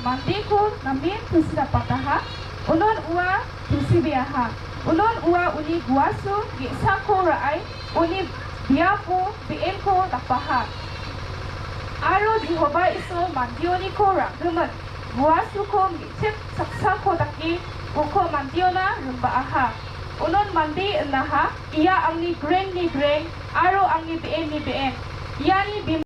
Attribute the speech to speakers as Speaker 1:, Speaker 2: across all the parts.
Speaker 1: mandi ko namin tusda pataha, unon ua tusibiaha, unon ua uni guaso gisa ko raay, uni biapo bien ko tapaha. Aro Jehovah iso mandioni ko ragdumat, guaso ko gicip saksa ko taki, uko mandiona rumbaaha. Unon mandi naha, iya ang ni greng, aro ang ni bien. Iya ni bim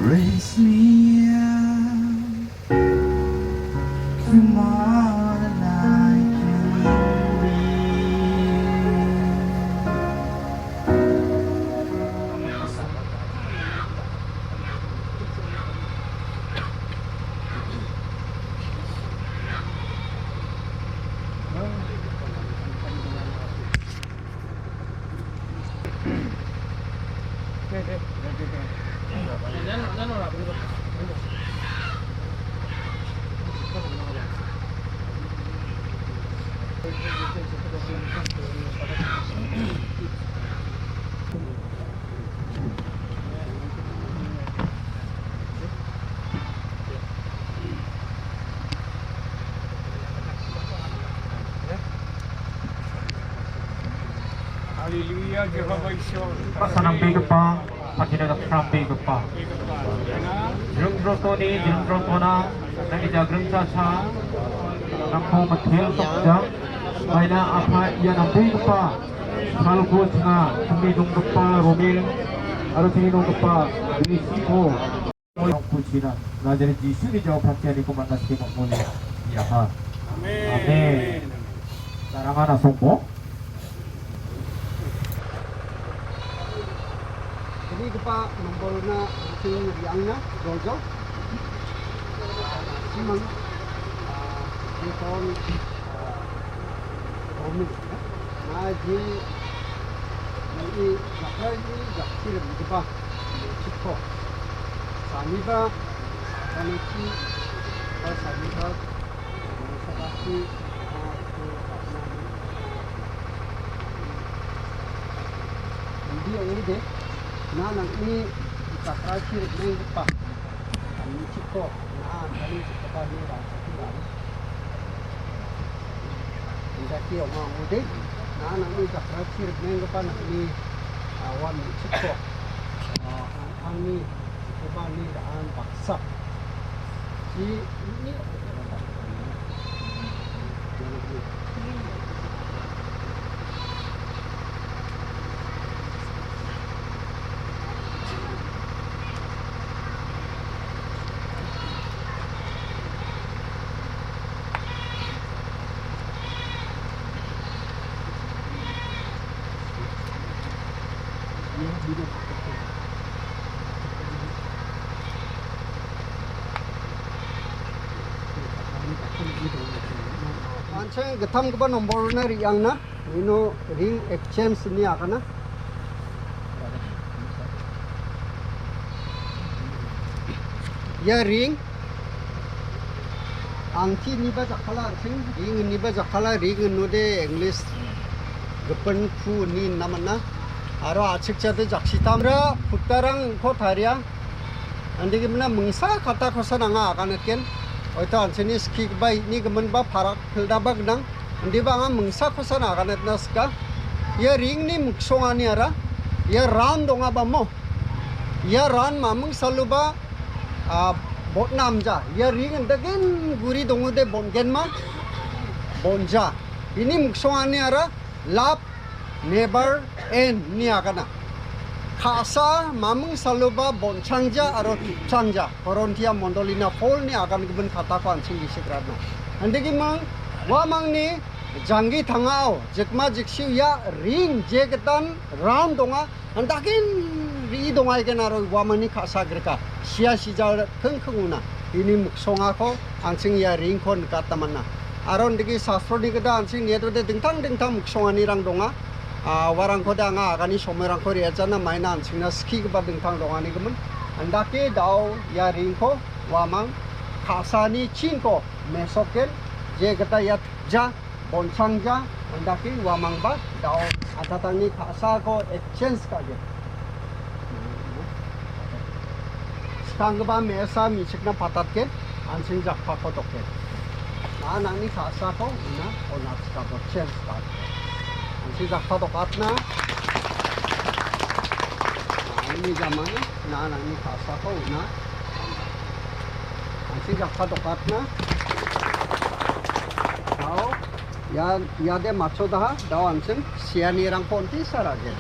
Speaker 2: Raise me up to more than I can
Speaker 3: Pasanang bigepa, pakinagap from bigepa. Jumbrotoni, jumbrotona, nangijagrang sa nampo mathil tokja, bayna apa yan ang bigepa. Salgut nga, tumidong gepa Romil, aro tinidong gepa Gracy ko. Moyong puchina, najari Jisu ni jawab hati ko manas ki makmuli. Ya ha. Amen. Sarangan asongpo.
Speaker 4: Ini kepa nombor na sing yang na rojo. Simang di tahun Romil. Nah di ini sakra ini jakti le kepa cikko. Saniba saniki saniba sakati dia ini deh. Nah, ini kita terakhir main apa? Kami ciko, nah kami ciko tadi rasa tidak. Kita kio mau deh. Nah, ini kita terakhir main apa? Ini awan ciko. Kami coba ni daan paksa. Si ini. Anche gatham ka ba number na riyang na ino ring exchange niya ka na ya ring angti ni ba jakhala ring ni ba jakhala ring no de english gapan fu ni namana aro achik chade jaksitamra puttarang ko tharia andi gimna mungsa kata khosananga akanaken oito ansini skik bai ni gemen ba farak filda bag nang andi ba nga mungsa khosana kanet naska ya ring ni muksonga ni ara ya ran donga ba mo ya ran mamung saluba bot namja ya ring ndagen guri dongu de bongen ma bonja ini muksonga ni ara lap never end ni akana khasa mamung saluba bonchangja aro changja korontia mondolina pol ni akan giben kata ko ansing disikratna andegi mang wa mang ni jangi thangao jekma jiksiu ya ring jegetan ram donga andakin ri donga igenaro wa mang ni khasa greka sia sija khengkhunguna ini muksonga ko ansing ya ring kon katamana aron degi sastro ni kada ansing ni de dingtang dingtang muksonga ni rang donga warang koda nga agani somerang ko riajana mainan singna ski ba dingtang dongani gemen andake dau ya ringko wamang khasani chinko mesoken je gata ya ja bonchangja andake wamang ba dau atatani khasa ko exchange ka ge skangba mesa michikna patatke ansing jakpa ko toke na nani khasa ko na onat ka exchange ka sidak patokat na ini zaman na ini kasa ko na sidak patokat na daw ya de macho dah daw ansin siani rang ponti sarage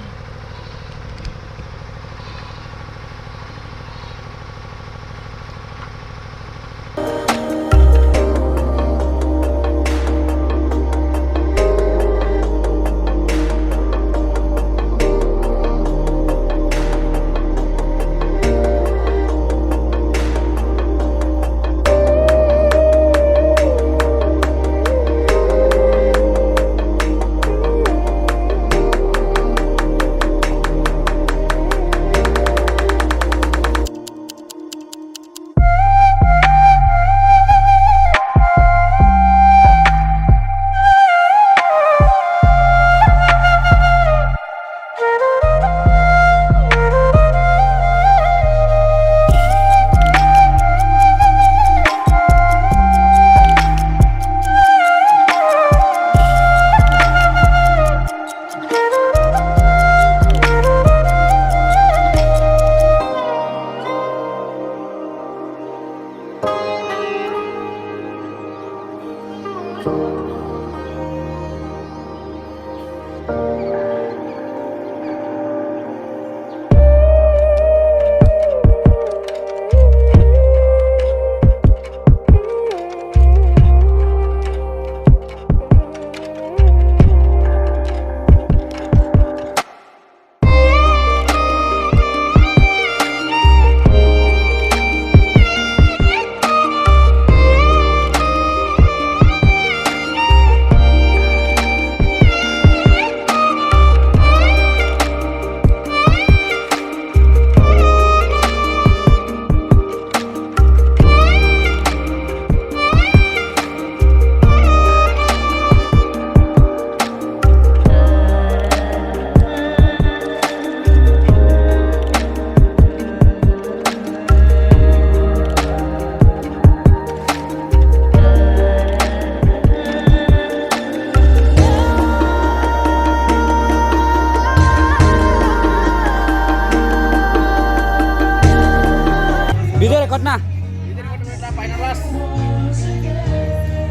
Speaker 5: Video record na.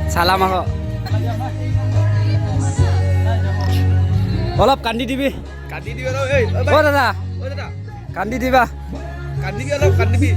Speaker 5: Salam ako. Olap kandi dibi.
Speaker 6: Kandi di balo, eh.
Speaker 5: Oh dada.
Speaker 6: Oh, dada.
Speaker 5: Kandi diba.
Speaker 6: Kandi di balo, kandi di.